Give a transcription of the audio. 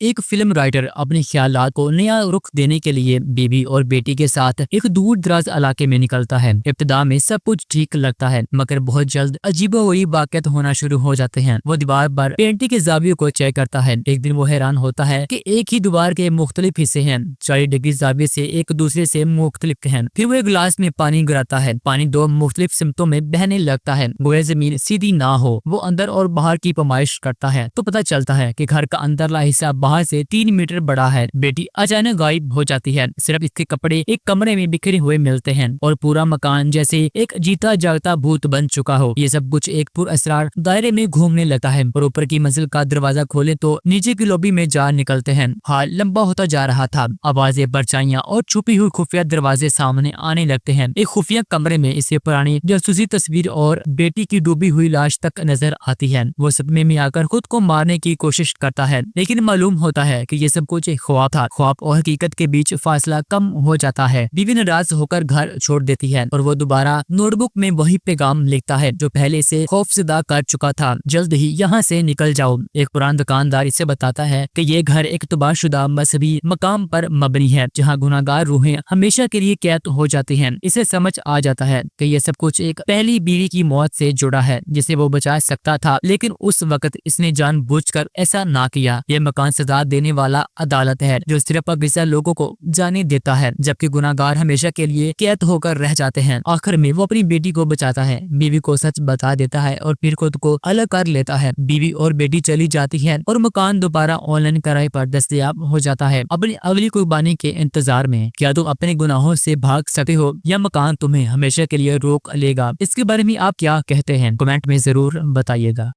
एक film writer अपने ख्यालात को नया रुख देने के लिए बीवी और बेटी के साथ एक दूर दराज इलाके में निकलता है। इब्तिदा में सब कुछ ठीक लगता है, मगर बहुत जल्द अजीबोगरीब वाक़यात होना शुरू हो जाते हैं। वो दीवार पर पेंटिंग के जावियों को चेक करता है। एक दिन वो हैरान होता है कि एक ही दीवार के मुख्तलिफ हिस्से हैं, 40 डिग्री जाविये से एक दूसरे से मुख्तलिफ हैं। फिर वो एक गिलास में पानी गिराता है। पानी दो मुख्तलिफ सिमतों में बहने लगता है, गोया जमीन सीधी ना हो। वो अंदर और बाहर की पैमाइश करता है तो पता चलता है कि घर का अंदरला हिस्सा बाहर से 3 मीटर बड़ा है। बेटी अचानक गायब हो जाती है। सिर्फ इसके कपड़े एक कमरे में बिखरे हुए मिलते हैं और पूरा मकान जैसे एक जीता जागता भूत बन चुका हो। ये सब कुछ एक पुरअसरार दायरे में घूमने लगता है और ऊपर की मंजिल का दरवाजा खोले तो नीचे की लॉबी में जा निकलते हैं। हाल लंबा होता जा रहा था। आवाजें, परछाइयां और छुपी हुई खुफिया दरवाजे सामने आने लगते हैं। एक खुफिया कमरे में इसे पुरानी जासूसी तस्वीर और बेटी की डूबी हुई लाश तक नजर आती है। वो सदमे में आकर खुद को मारने की कोशिश करता है, लेकिन मालूम होता है कि ये सब कुछ एक ख्वाब था। ख्वाब और हकीकत के बीच फासला कम हो जाता है। बीवी नाराज होकर घर छोड़ देती है और वो दोबारा नोटबुक में वही पैगाम लिखता है जो पहले से खौफजदा कर चुका था, जल्द ही यहाँ से निकल जाओ। एक पुराना दुकानदार इसे बताता है कि ये घर एक तबाहशुदा मजहबी मकाम पर मबनी है, जहाँ गुनाहगार रूहें हमेशा के लिए कैद हो जाती हैं। इसे समझ आ जाता है कि ये सब कुछ एक पहली बीवी की मौत से जुड़ा है जिसे वो बचा सकता था, लेकिन उस वक्त इसने जानबूझकर ऐसा ना किया। ये मकान सजा देने वाला अदालत है जो सिर्फ अगीसा लोगों को जाने देता है, जबकि गुनाहगार हमेशा के लिए कैद होकर रह जाते हैं। आखिर में वो अपनी बेटी को बचाता है, बीवी को सच बता देता है और फिर खुद को अलग कर लेता है। बीवी और बेटी चली जाती है और मकान दोबारा ऑनलाइन किराए पर दस्तयाब हो जाता है। अपनी अगली कुर्बानी के इंतजार में क्या तुम अपने गुनाहों से भाग सकते हो या मकान तुम्हें हमेशा के लिए रोक लेगा? इसके बारे में आप क्या कहते हैं? कमेंट में जरूर बताइएगा।